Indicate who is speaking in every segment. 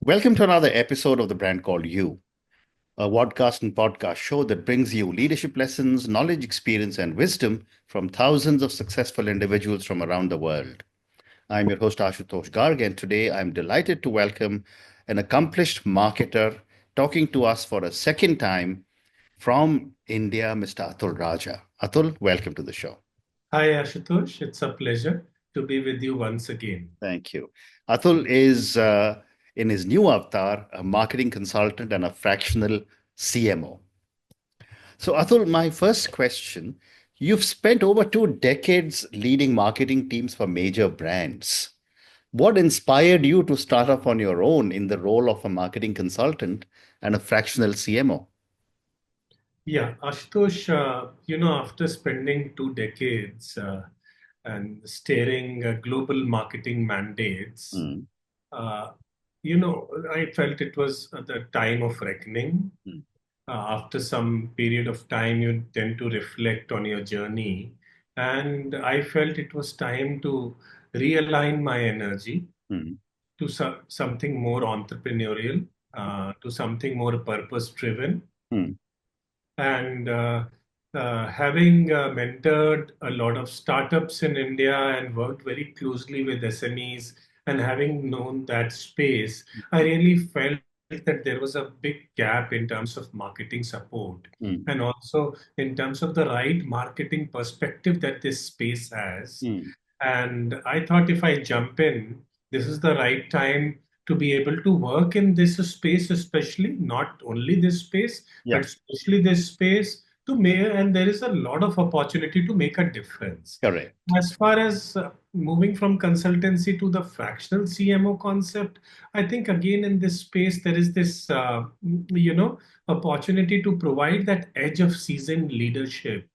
Speaker 1: Welcome to another episode of the brand called You, a podcast and podcast show that brings you leadership lessons, knowledge, experience, and wisdom from thousands of successful individuals from around the world. I'm your host, Ashutosh Garg, and today I'm delighted to welcome an accomplished marketer talking to us for a second time from India, Mr. Atul Raja. Atul, welcome to the show.
Speaker 2: Hi, Ashutosh. It's a pleasure to be with you once again.
Speaker 1: Thank you. Atul is, in his new avatar, a marketing consultant and a fractional CMO. So, Atul, my first question, you've spent over 2 decades leading marketing teams for major brands. What inspired you to start off on your own in the role of a marketing consultant and a fractional CMO?
Speaker 2: Yeah, Ashutosh, after spending 2 decades and steering global marketing mandates,
Speaker 1: Mm,
Speaker 2: uh, I felt it was the time of reckoning.
Speaker 1: mm,
Speaker 2: After some period of time, you tend to reflect on your journey. And I felt it was time to realign my energy
Speaker 1: mm,
Speaker 2: to something more entrepreneurial, to something more purpose driven.
Speaker 1: mm.
Speaker 2: And having mentored a lot of startups in India and worked very closely with SMEs and having known that space, I really felt that there was a big gap in terms of marketing support
Speaker 1: Mm,
Speaker 2: and also in terms of the right marketing perspective that this space has.
Speaker 1: mm.
Speaker 2: And I thought if I jump in, this is the right time to be able to work in this space, especially not only this space,
Speaker 1: Yeah,
Speaker 2: but especially this space to make, and there is a lot of opportunity to make a difference.
Speaker 1: correct.
Speaker 2: As far as moving from consultancy to the fractional CMO concept, I think again in this space there is this, opportunity to provide that edge of seasoned leadership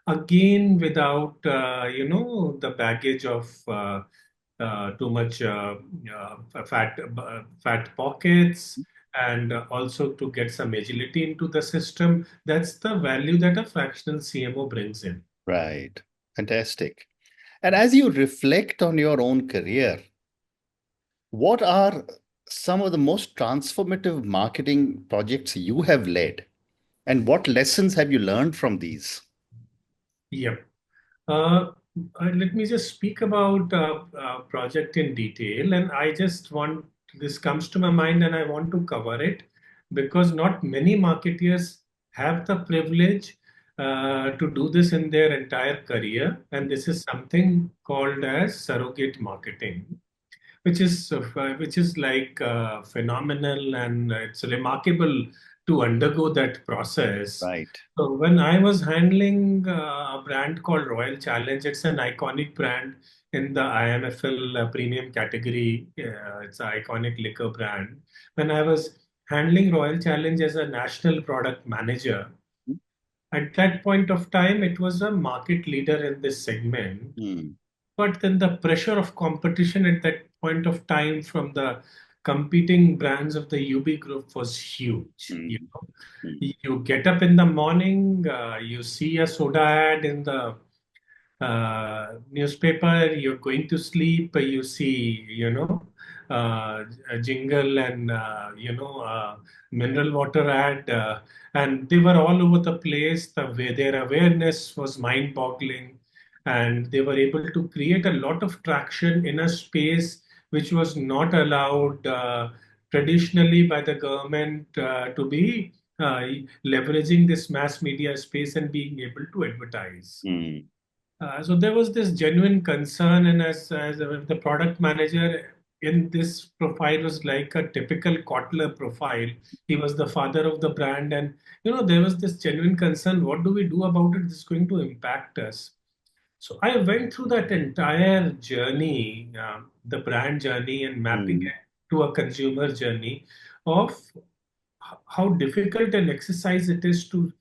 Speaker 2: again without the baggage of too much fat pockets, and also to get some agility into the system. That's the value that a fractional CMO brings in.
Speaker 1: Right. Fantastic. And as you reflect on your own career, what are some of the most transformative marketing projects you have led? And what lessons have you learned from these?
Speaker 2: Yep. Uh, Let me just speak about project in detail, and I just want this comes to my mind, and I want to cover it because not many marketeers have the privilege to do this in their entire career, and this is something called as surrogate marketing, which is like phenomenal, and it's remarkable to undergo that process.
Speaker 1: Right.
Speaker 2: So when I was handling a brand called Royal Challenge, it's an iconic brand in the IMFL premium category. It's an iconic liquor brand. When I was handling Royal Challenge as a national product manager, at that point of time, it was a market leader in this segment.
Speaker 1: Mm,
Speaker 2: But then the pressure of competition at that point of time from the competing brands of the UB group was huge.
Speaker 1: mm, mm.
Speaker 2: You get up in the morning, you see a soda ad in the newspaper, you're going to sleep, you see, a jingle and, mineral water ad, and they were all over the place. The way their awareness was mind boggling, and they were able to create a lot of traction in a space which was not allowed traditionally by the government to be leveraging this mass media space and being able to advertise.
Speaker 1: Mm.
Speaker 2: So there was this genuine concern, and as the product manager in this profile was like a typical Kotler profile. He was the father of the brand, and there was this genuine concern. What do we do about it? This is going to impact us. So I went through that entire journey, the brand journey, and mapping
Speaker 1: Mm.
Speaker 2: it to a consumer journey of how difficult an exercise it is to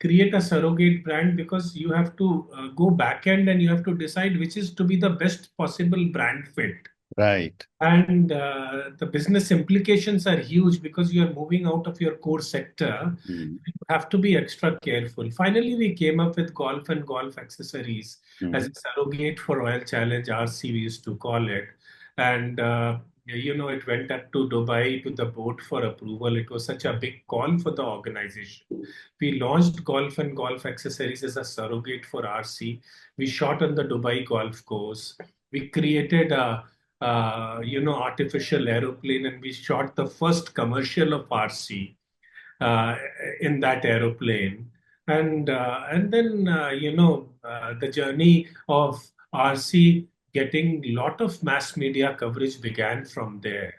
Speaker 2: create a surrogate brand, because you have to go back end and you have to decide which is to be the best possible brand fit.
Speaker 1: Right.
Speaker 2: And the business implications are huge because you are moving out of your core sector.
Speaker 1: Mm,
Speaker 2: You have to be extra careful. Finally, we came up with golf and golf accessories as
Speaker 1: mm,
Speaker 2: a surrogate for Royal Challenge RC, we used to call it. And it went up to Dubai to the board for approval. It was such a big call for the organization. We launched golf and golf accessories as a surrogate for RC. We shot on the Dubai golf course. We created a, artificial aeroplane, and we shot the first commercial of RC uh, in that aeroplane. And then the journey of RC getting lot of mass media coverage began from there.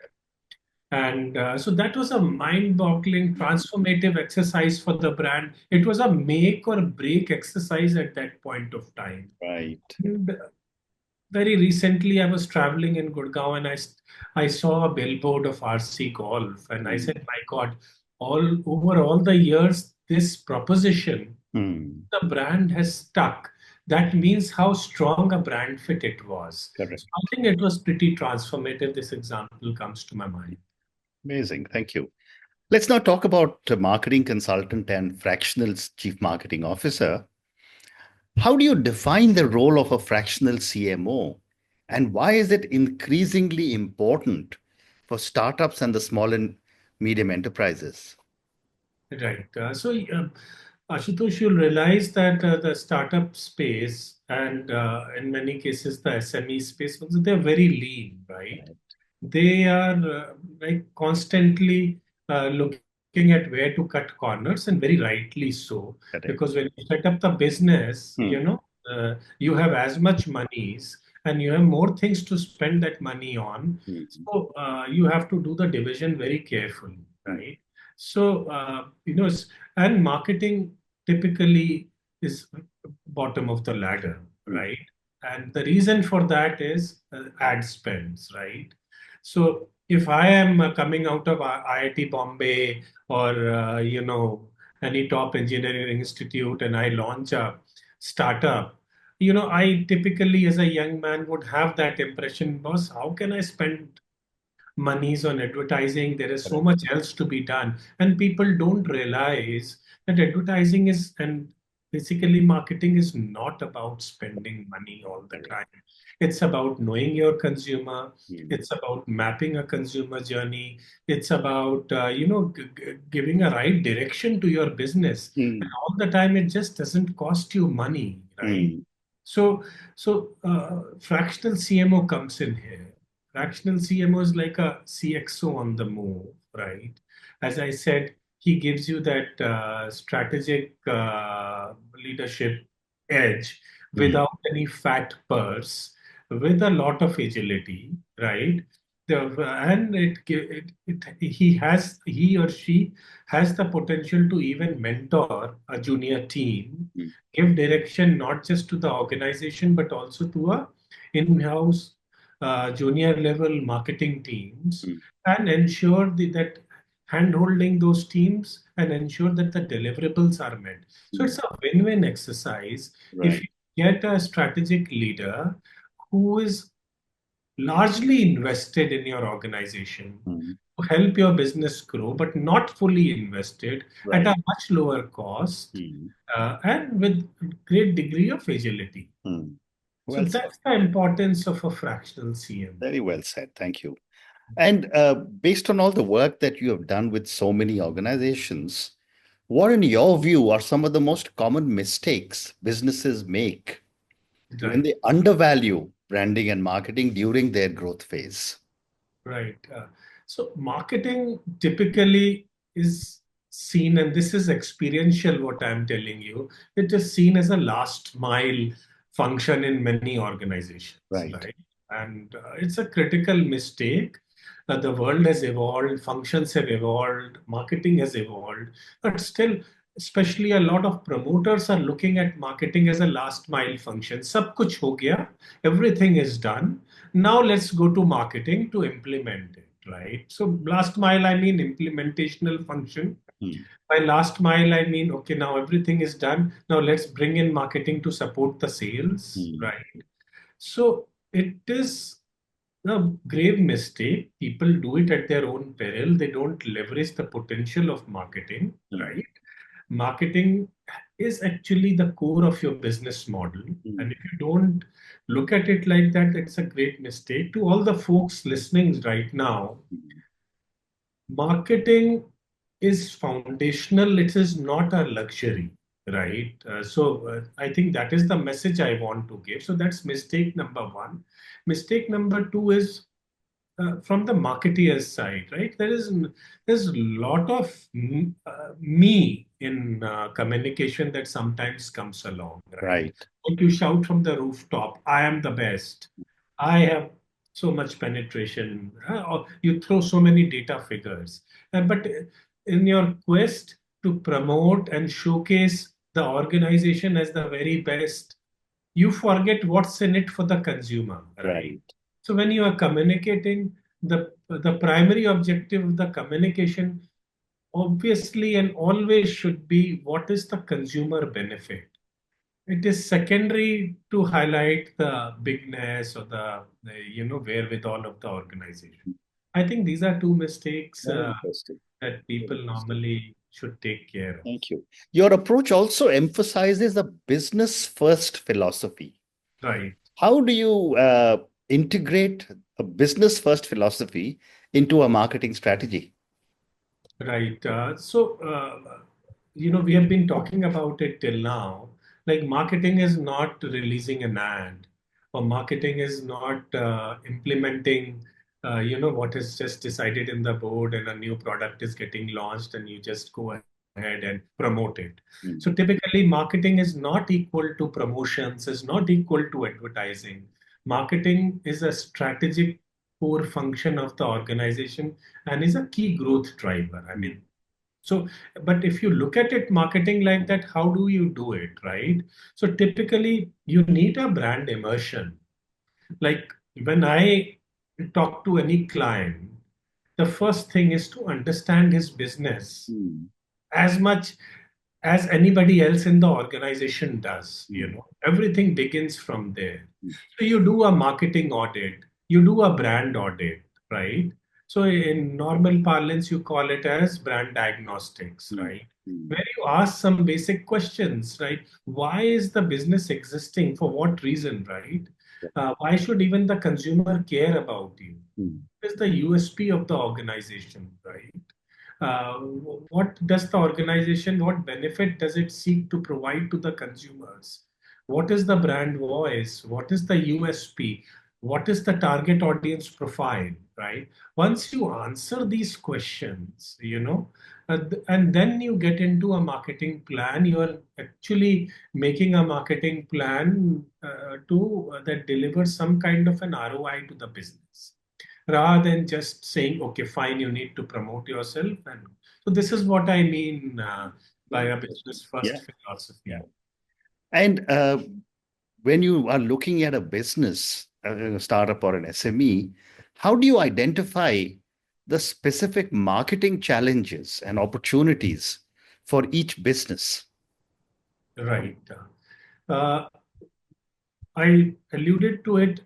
Speaker 2: And so that was a mind-boggling, transformative exercise for the brand. It was a make or break exercise at that point of time.
Speaker 1: Right.
Speaker 2: And very recently, I was traveling in Gurgaon, and I saw a billboard of RC Golf, and I
Speaker 1: Mm.
Speaker 2: said, "My God, all the years, this proposition,
Speaker 1: Mm.
Speaker 2: the brand has stuck. That means how strong a brand fit it was." So
Speaker 1: Correct.
Speaker 2: I think it was pretty transformative. This example comes to my mind.
Speaker 1: Amazing. Thank you. Let's now talk about marketing consultant and fractional's chief marketing officer. How do you define the role of a fractional CMO? And why is it increasingly important for startups and the small and medium enterprises?
Speaker 2: Right. Ashutosh, you'll realize that the startup space and in many cases the SME space, they're very lean, right? They are like constantly looking at where to cut corners, and very rightly so, because
Speaker 1: Correct.
Speaker 2: when you set up the business,
Speaker 1: Hmm.
Speaker 2: you have as much monies and you have more things to spend that money on.
Speaker 1: Hmm.
Speaker 2: So you have to do the division very carefully,
Speaker 1: Hmm.
Speaker 2: right? So and marketing typically is bottom of the ladder,
Speaker 1: Hmm.
Speaker 2: right? And the reason for that is ad spends, right? So if I am coming out of IIT Bombay or any top engineering institute and I launch a startup, I typically as a young man would have that impression, boss, how can I spend monies on advertising? There is so
Speaker 1: Correct.
Speaker 2: much else to be done. And people don't realize that advertising is, and basically marketing is not about spending money all the
Speaker 1: Correct.
Speaker 2: time. It's about knowing your consumer.
Speaker 1: Hmm.
Speaker 2: It's about mapping a consumer journey. It's about, giving a right direction to your business. And
Speaker 1: Hmm.
Speaker 2: all the time, it just doesn't cost you money, right?
Speaker 1: Hmm.
Speaker 2: So, fractional CMO comes in here. Fractional CMO is like a CXO on the move, right? As I said, he gives you that strategic leadership edge
Speaker 1: Hmm.
Speaker 2: without any fat purse, with a lot of agility, right? And he or she has the potential to even mentor a junior team,
Speaker 1: Hmm.
Speaker 2: give direction not just to the organization but also to a in-house junior level marketing teams,
Speaker 1: Hmm.
Speaker 2: and ensure that hand-holding those teams and ensure that the deliverables are met. So
Speaker 1: Hmm.
Speaker 2: it's a win-win exercise if
Speaker 1: Right.
Speaker 2: you get a strategic leader who is largely invested in your organization
Speaker 1: Hmm.
Speaker 2: to help your business grow, but not fully invested at a
Speaker 1: Right.
Speaker 2: much lower cost
Speaker 1: Hmm.
Speaker 2: and with great degree of agility.
Speaker 1: Hmm.
Speaker 2: So
Speaker 1: Well said.
Speaker 2: that's the importance of a fractional CMO.
Speaker 1: Very well said. Thank you. And based on all the work that you have done with so many organizations, what, in your view, are some of the most common mistakes businesses make when
Speaker 2: Right.
Speaker 1: they undervalue branding and marketing during their growth phase?
Speaker 2: Right. So marketing typically is seen, and this is experiential, what I'm telling you, it is seen as a last mile function in many organizations,
Speaker 1: Right.
Speaker 2: right? And it's a critical mistake. The world has evolved, functions have evolved, marketing has evolved, but still, especially a lot of promoters are looking at marketing as a last mile function. Sab kuch ho gaya, everything is done, now let's go to marketing to implement it, right? So last mile, I mean implementational function.
Speaker 1: Hmm.
Speaker 2: By last mile, I mean, okay, now everything is done. Now let's bring in marketing to support the sales,
Speaker 1: Hmm.
Speaker 2: right? So it is a grave mistake. People do it at their own peril. They don't leverage the potential of marketing,
Speaker 1: Hmm.
Speaker 2: right? Marketing is actually the core of your business model.
Speaker 1: Mm.
Speaker 2: And if you don't look at it like that, it's a great mistake. To all the folks listening right now,
Speaker 1: Mm.
Speaker 2: marketing is foundational, it is not a luxury, right? I think that is the message I want to give. So that's mistake number one. Mistake number two is from the marketeer's side, right? There's a lot of me in communication that sometimes comes along, right?
Speaker 1: Right.
Speaker 2: Like you shout from the rooftop, "I am the best. I have so much penetration." Or you throw so many data figures, but in your quest to promote and showcase the organization as the very best, you forget what's in it for the consumer, right?
Speaker 1: Right.
Speaker 2: So when you are communicating, the primary objective of the communication obviously and always should be what is the consumer benefit. It is secondary to highlight the bigness or the wherewithal of the organization. I think these are two mistakes
Speaker 1: Very interesting.
Speaker 2: that
Speaker 1: Very
Speaker 2: people
Speaker 1: interesting.
Speaker 2: normally should take care of.
Speaker 1: Thank you. Your approach also emphasizes the business first philosophy.
Speaker 2: Right.
Speaker 1: How do you integrate a business first philosophy into a marketing strategy?
Speaker 2: Right. We have been talking about it till now. Like, marketing is not releasing an ad, or marketing is not implementing, what is just decided in the board and a new product is getting launched and you just go ahead and promote it. So
Speaker 1: Mm.
Speaker 2: typically, marketing is not equal to promotions, is not equal to advertising. Marketing is a strategic core function of the organization and is a key growth driver. I
Speaker 1: Mm.
Speaker 2: mean, so, but if you look at it, marketing like that, how do you do it, right? So typically, you need a brand immersion. Like when I talk to any client, the first thing is to understand his business
Speaker 1: Mm.
Speaker 2: as much as anybody else in the organization does.
Speaker 1: Mm.
Speaker 2: Everything begins from there.
Speaker 1: Mm.
Speaker 2: So you do a marketing audit, you do a brand audit, right? So in normal parlance you call it as brand diagnostics,
Speaker 1: Mm.
Speaker 2: right?
Speaker 1: Mm.
Speaker 2: Where you ask some basic questions, right? Why is the business existing, for what reason, right? Why should even the consumer care about you?
Speaker 1: Mm.
Speaker 2: What is the USP of the organization, right? What does the organization, what benefit does it seek to provide to the consumers? What is the brand voice? What is the USP? What is the target audience profile, right? Once you answer these questions, and then you get into a marketing plan, you are actually making a marketing plan to that delivers some kind of an ROI to the business, rather than just saying, okay, fine, you need to promote yourself. And so this is what I mean by
Speaker 1: Very
Speaker 2: a
Speaker 1: interesting.
Speaker 2: business first
Speaker 1: Yeah.
Speaker 2: philosophy.
Speaker 1: Yeah. And when you are looking at a business, a startup or an SME, how do you identify the specific marketing challenges and opportunities for each business?
Speaker 2: Right. Uh, I alluded to it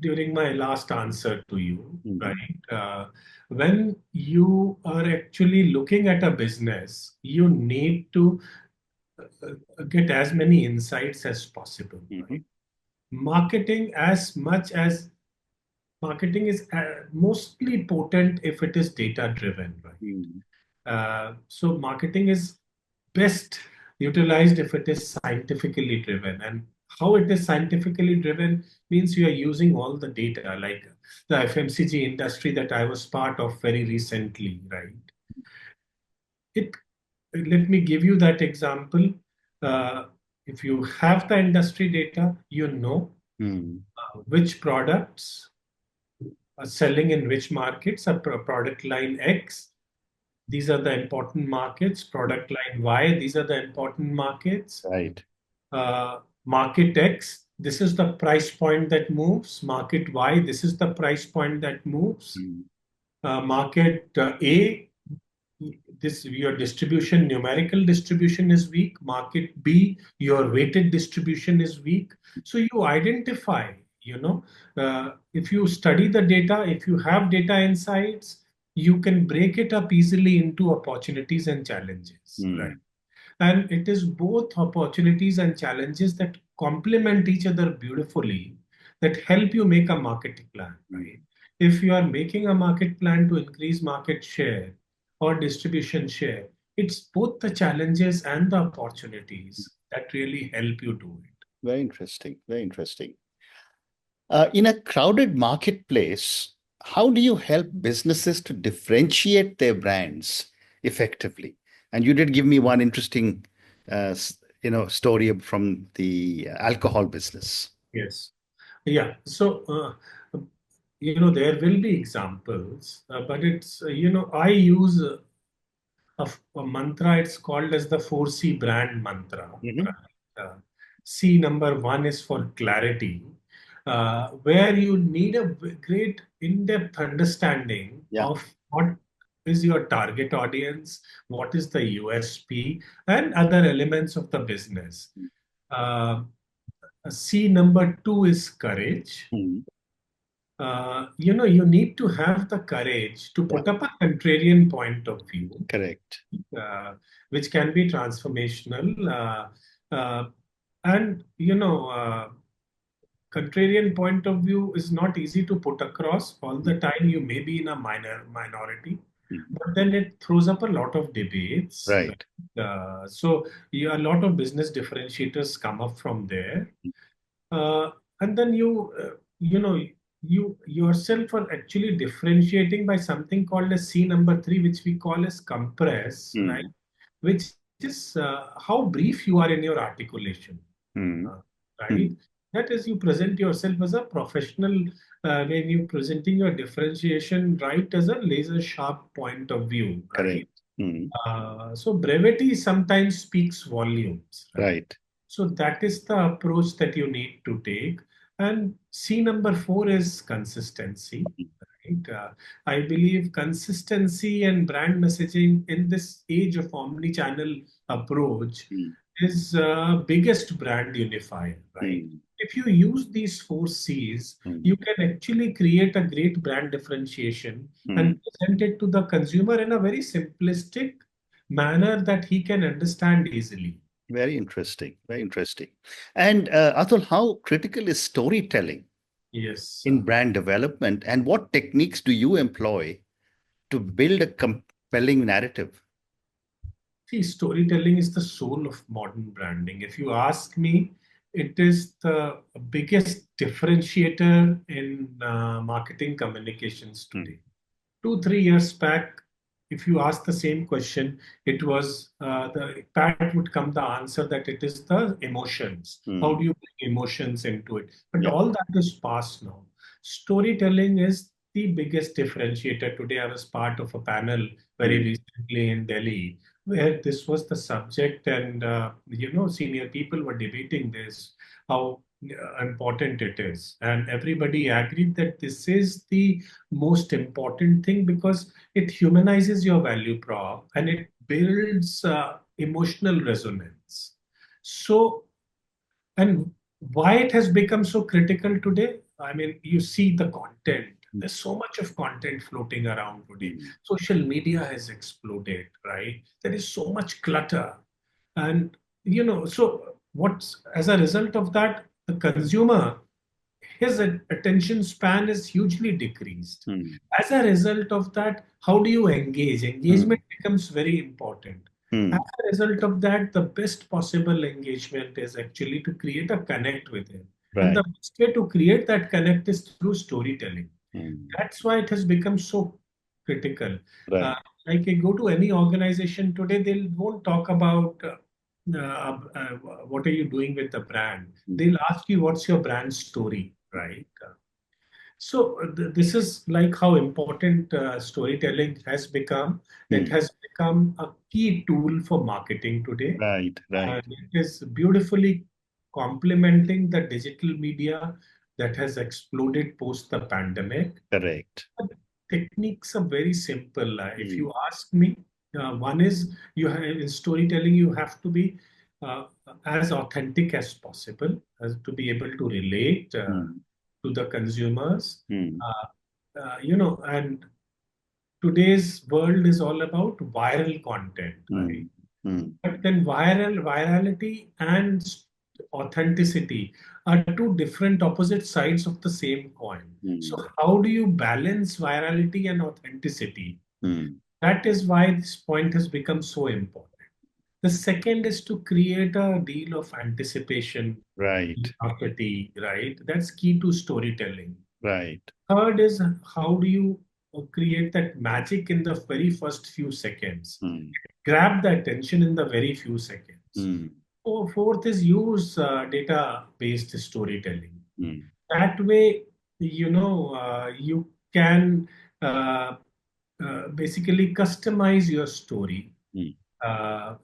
Speaker 2: during my last answer to you,
Speaker 1: Mhm.
Speaker 2: right? When you are actually looking at a business, you need to get as many insights as possible, right?
Speaker 1: Mhm.
Speaker 2: Marketing is mostly potent if it is data driven, right?
Speaker 1: Mhm.
Speaker 2: So marketing is best utilized if it is scientifically driven. And how it is scientifically driven means you are using all the data, like the FMCG industry that I was part of very recently, right? It Let me give you that example. Uh, if you have the industry data, you know
Speaker 1: Mhm.
Speaker 2: which products are selling in which markets, a product line X. These are the important markets. Product line Y, these are the important markets.
Speaker 1: Right.
Speaker 2: Market X, this is the price point that moves. Market Y, this is the price point that moves.
Speaker 1: Mhm.
Speaker 2: Market A, this your distribution, numerical distribution is weak. Market B, your weighted distribution is weak. So you identify, if you study the data, if you have data insights, you can break it up easily into opportunities and challenges, right?
Speaker 1: Mhm.
Speaker 2: And it is both opportunities and challenges that complement each other beautifully, that help you make a market plan,
Speaker 1: Mm.
Speaker 2: right? If you are making a market plan to increase market share or distribution share, it's both the challenges and the opportunities that really help you do it.
Speaker 1: Very interesting. Very interesting. In a crowded marketplace, how do you help businesses to differentiate their brands effectively? And you did give me one interesting, story from the alcohol business.
Speaker 2: Yes. Yeah. So, there will be examples, but I use a mantra. It's called as the 4C brand mantra.
Speaker 1: Hmm.
Speaker 2: Right? C number one is for clarity, where you need a great in-depth understanding
Speaker 1: Yeah.
Speaker 2: of what is your target audience, what is the USP, and other elements of the business. Uh, C number two is courage.
Speaker 1: Mm.
Speaker 2: You need to have the courage to
Speaker 1: Yeah.
Speaker 2: put up a contrarian point of view,
Speaker 1: Correct.
Speaker 2: uh, which can be transformational. And, contrarian point of view is not easy to put across all
Speaker 1: Mm.
Speaker 2: the time. You may be in a minority,
Speaker 1: Mm.
Speaker 2: but then it throws up a lot of debates.
Speaker 1: Right.
Speaker 2: Right? So a lot of business differentiators come up from there. uh, and then you yourself are actually differentiating by something called as C number three, which we call as compress, right?
Speaker 1: Mm.
Speaker 2: Which is how brief you are in your articulation, uh,
Speaker 1: Mm.
Speaker 2: right?
Speaker 1: Mm.
Speaker 2: That is, you present yourself as a professional when you presenting your differentiation right as a laser sharp point of view, right?
Speaker 1: Correct. Mm.
Speaker 2: So brevity sometimes speaks volumes, right?
Speaker 1: Right.
Speaker 2: So that is the approach that you need to take. And C number four is consistency. Right? I believe consistency and brand messaging in this age of omni-channel approach
Speaker 1: Mm.
Speaker 2: is biggest brand unifier, right?
Speaker 1: Mm.
Speaker 2: If you use these four C's,
Speaker 1: Mm.
Speaker 2: you can actually create a great brand differentiation and
Speaker 1: Mm.
Speaker 2: present it to the consumer in a very simplistic manner that he can understand easily.
Speaker 1: Very interesting. Very interesting. And Atul, how critical is storytelling
Speaker 2: Yes.
Speaker 1: in brand development, and what techniques do you employ to build a compelling narrative?
Speaker 2: See, storytelling is the soul of modern branding. If you ask me, it is the biggest differentiator in marketing communications
Speaker 1: Mm.
Speaker 2: today. 2 3 years back, if you ask the same question, it was that would come the answer that it is the emotions. How
Speaker 1: Mm.
Speaker 2: do you bring emotions into it? But
Speaker 1: Yeah.
Speaker 2: all that is past now. Storytelling is the biggest differentiator today. I was part of a panel very
Speaker 1: Mm.
Speaker 2: recently in Delhi where this was the subject, and senior people were debating this, how important it is, and everybody agreed that this is the most important thing because it humanizes your value prop and it builds emotional resonance. So, and why it has become so critical today? I mean, you see the content. There's so much of content floating around today.
Speaker 1: Mm.
Speaker 2: Social media has exploded, right? There is so much clutter. And, so what's as a result of that, the consumer, his attention span is hugely decreased.
Speaker 1: Mm.
Speaker 2: As a result of that, how do you engage?
Speaker 1: Mm.
Speaker 2: Engagement becomes very important. As
Speaker 1: Mm.
Speaker 2: a result of that, the best possible engagement is actually to create a connect with him. And the
Speaker 1: Right.
Speaker 2: best way to create that connect is through storytelling.
Speaker 1: Mm.
Speaker 2: That's why it has become so critical. Uh,
Speaker 1: Right.
Speaker 2: like I go to any organization today, they won't talk about what are you doing with the brand.
Speaker 1: Mm.
Speaker 2: They'll ask you what's your brand story, right? So this is like how important storytelling has become. It
Speaker 1: Mm.
Speaker 2: has become a key tool for marketing today,
Speaker 1: Right.
Speaker 2: and
Speaker 1: Right.
Speaker 2: it is beautifully complementing the digital media that has exploded post the pandemic.
Speaker 1: Correct.
Speaker 2: Techniques are very simple. If
Speaker 1: Mm.
Speaker 2: you ask me, one is you have, in storytelling you have to be uh, as authentic as possible, as to be able to relate
Speaker 1: Mm.
Speaker 2: to the consumers.
Speaker 1: Mm.
Speaker 2: And today's world is all about viral content, right?
Speaker 1: Mm. Mm,
Speaker 2: But then virality and authenticity are two different opposite sides of the same coin. So
Speaker 1: mm,
Speaker 2: how do you balance virality and authenticity?
Speaker 1: mm.
Speaker 2: That is why this point has become so important. The second is to create a deal of anticipation,
Speaker 1: Right,
Speaker 2: curiosity, right? That's key to storytelling.
Speaker 1: right.
Speaker 2: Third is how do you create that magic in the very first few seconds?
Speaker 1: Mm,
Speaker 2: Grab the attention in the very few seconds.
Speaker 1: mm,
Speaker 2: Fourth is use data-based storytelling.
Speaker 1: mm,
Speaker 2: That way, you can uh, basically customize your story
Speaker 1: mm.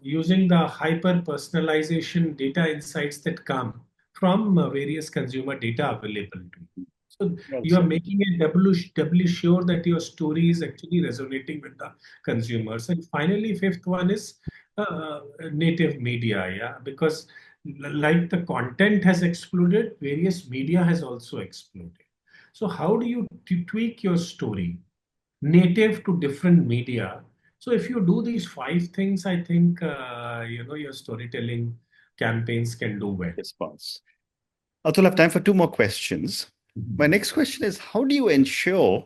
Speaker 2: using the hyper personalization data insights that come from various consumer data available to you. So
Speaker 1: Well
Speaker 2: you are
Speaker 1: said.
Speaker 2: making it doubly sure that your story is actually resonating with the consumers. And finally, fifth one is native media, yeah, because like the content has exploded, various media has also exploded. So how do you tweak your story native to different media? So if you do these five things, I think your storytelling campaigns can do well.
Speaker 1: Response. Atul, I have time for two more questions. My next question is, how do you ensure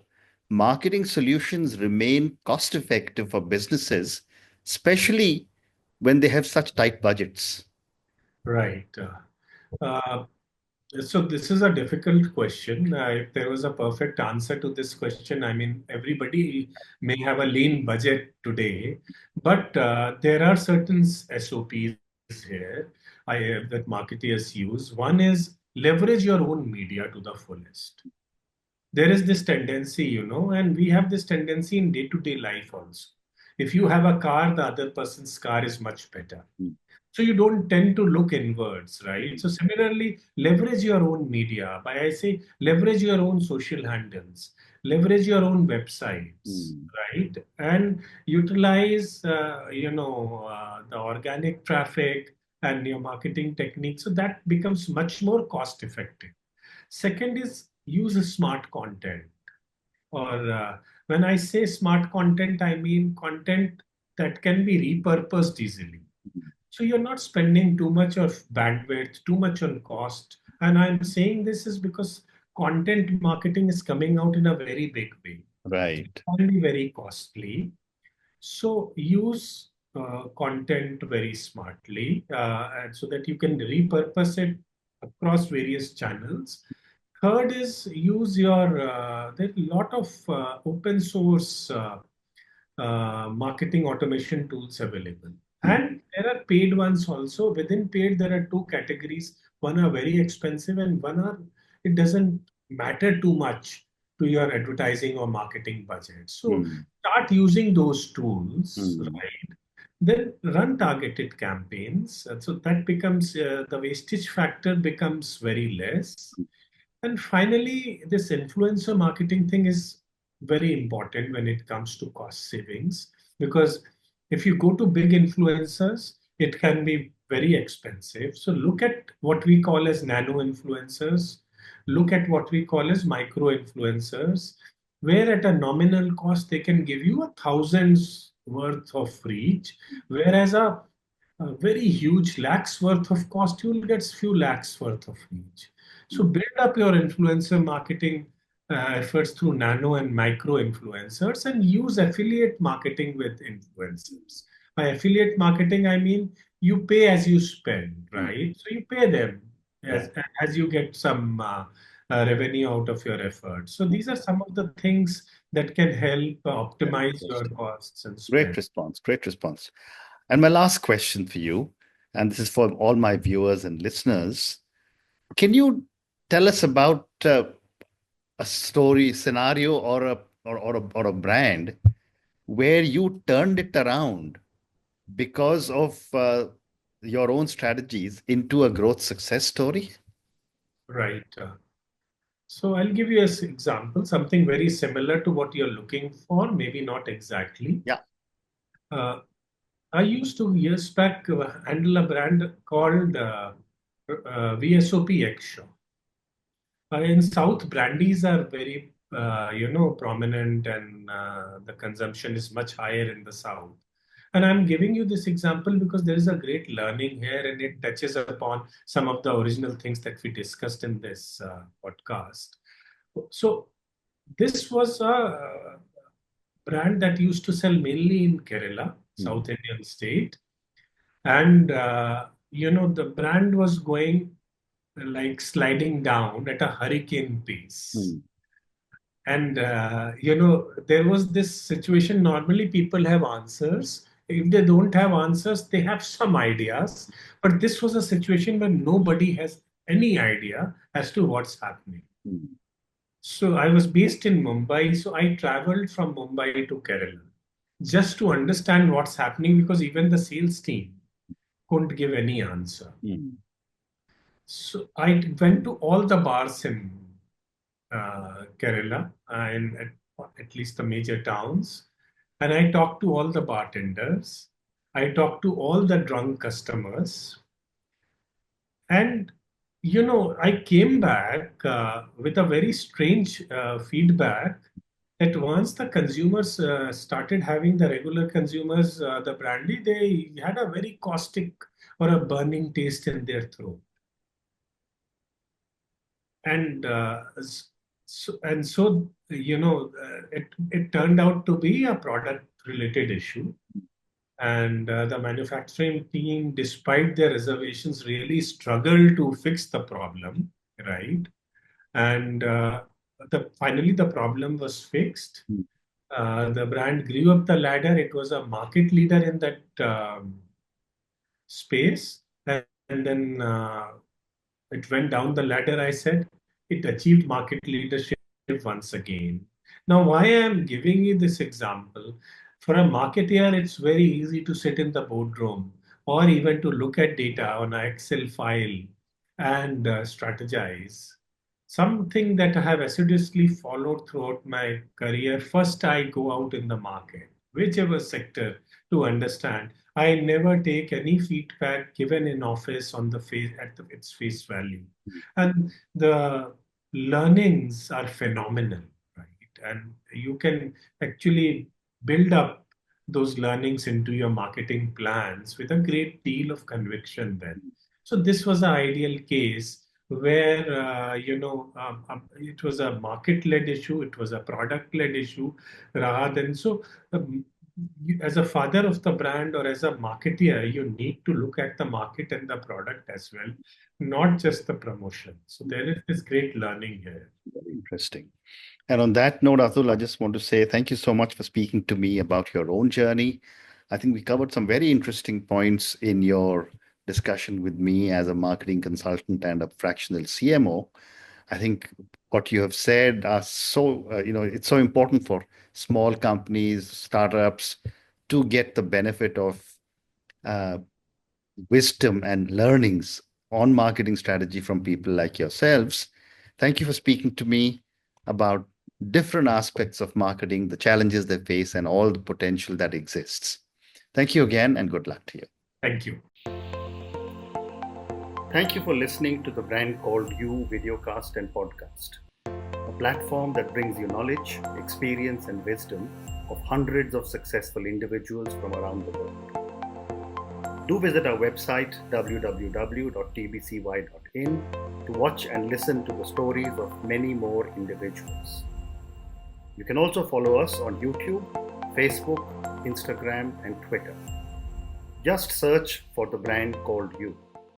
Speaker 1: marketing solutions remain cost effective for businesses, especially when they have such tight budgets?
Speaker 2: Right. Uh, so this is a difficult question. If there was a perfect answer to this question, I mean, everybody may have a lean budget today, but there are certain SOPs here that marketers use. One is leverage your own media to the fullest. There is this tendency, and we have this tendency in day-to-day life also. If you have a car, the other person's car is much better.
Speaker 1: Mm,
Speaker 2: So you don't tend to look inwards, right?
Speaker 1: mm,
Speaker 2: So similarly, leverage your own media. By I say leverage your own social handles, leverage your own websites,
Speaker 1: mm,
Speaker 2: right? And utilize, the organic traffic and your marketing techniques. So that becomes much more cost effective. Second is use smart content. Or when I say smart content, I mean content that can be repurposed easily.
Speaker 1: mm.
Speaker 2: So you're not spending too much of bandwidth, too much on cost. And I'm saying this is because content marketing is coming out in a very big way. It
Speaker 1: Right.
Speaker 2: can be very costly. So use content very smartly, and so that you can repurpose it across various channels. Third is use your, there are a lot of open source marketing automation tools available.
Speaker 1: Mm,
Speaker 2: And there are paid ones also. Within paid, there are two categories. One are very expensive, and one are, it doesn't matter too much to your advertising or marketing budget. So
Speaker 1: mm,
Speaker 2: start using those tools,
Speaker 1: mm,
Speaker 2: right? Then run targeted campaigns. So that becomes, the wastage factor becomes very less. And finally, this influencer marketing thing is very important when it comes to cost savings, because if you go to big influencers, it can be very expensive. So look at what we call as nano influencers, look at what we call as micro influencers, where at a nominal cost they can give you a thousands worth of reach, whereas a very huge lakhs worth of cost, you will get few lakhs worth of reach. So
Speaker 1: mm.
Speaker 2: build up your influencer marketing efforts through nano and micro influencers, and use affiliate marketing with influencers. By affiliate marketing, I mean you pay as you spend,
Speaker 1: Mm.
Speaker 2: right? So you pay them
Speaker 1: Right.
Speaker 2: as you get some revenue out of your efforts. So
Speaker 1: Mm.
Speaker 2: these are some of the things that can help
Speaker 1: Very
Speaker 2: optimize your
Speaker 1: interesting.
Speaker 2: costs and
Speaker 1: Great
Speaker 2: spend.
Speaker 1: response. Great response. And my last question for you, and this is for all my viewers and listeners. Can you tell us about a story, scenario, or a brand where you turned it around because of your own strategies into a growth success story?
Speaker 2: Right. So I'll give you an example, something very similar to what you're looking for, maybe not exactly.
Speaker 1: Yeah.
Speaker 2: Uh, I used to years back handle a brand called VSOP Show. In South, brandies are very, prominent, and the consumption is much higher in the South. And I'm giving you this example because there is a great learning here, and it touches upon some of the original things that we discussed in this podcast. So this was a brand that used to sell mainly in Kerala, South Indian state. And, the brand was going like sliding down at a hurricane pace. And, there was this situation. Normally, people have answers. If they don't have answers, they have some ideas. But this was a situation where nobody has any idea as to what's happening. So I was based in Mumbai. So I traveled from Mumbai to Kerala just to understand what's happening, because even the sales team couldn't give any answer. So I went to all the bars in Kerala and at least the major towns, and I talked to all the bartenders. I talked to all the drunk customers, and I came back with a very strange feedback that once the consumers started having, the regular consumers, the brandy, they had a very caustic or a burning taste in their throat. And it turned out to be a product related issue. And the manufacturing team, despite their reservations, really struggled to fix the problem, right? And finally the problem was fixed. The brand grew up the ladder. It was a market leader in that space. And then it went down the ladder, I said. It achieved market leadership once again. Now, why I'm giving you this example? For a marketeer, it's very easy to sit in the boardroom or even to look at data on an Excel file and strategize. Something that I have assiduously followed throughout my career. First, I go out in the market, whichever sector, to understand. I never take any feedback given in office on the face its face value, and the learnings are phenomenal, right? And you can actually build up those learnings into your marketing plans with a great deal of conviction. Then, so this was an ideal case where it was a market-led issue, it was a product-led issue, rather than so. As a father of the brand or as a marketeer, you need to look at the market and the product as well, not just the promotion. So there is this great learning here.
Speaker 1: Very interesting. And on that note, Atul, I just want to say thank you so much for speaking to me about your own journey. I think we covered some very interesting points in your discussion with me as a marketing consultant and a fractional CMO. I think what you have said are so, it's so important for small companies, startups to get the benefit of uh, wisdom and learnings on marketing strategy from people like yourselves. Thank you for speaking to me about different aspects of marketing, the challenges they face, and all the potential that exists. Thank you again, and good luck to you.
Speaker 2: Thank you.
Speaker 1: Thank you for listening to the Brand Called You videocast and podcast, a platform that brings you knowledge, experience, and wisdom of hundreds of successful individuals from around the world. Do visit our website www.tbcy.in to watch and listen to the stories of many more individuals. You can also follow us on YouTube, Facebook, Instagram, and Twitter. Just search for the Brand Called You.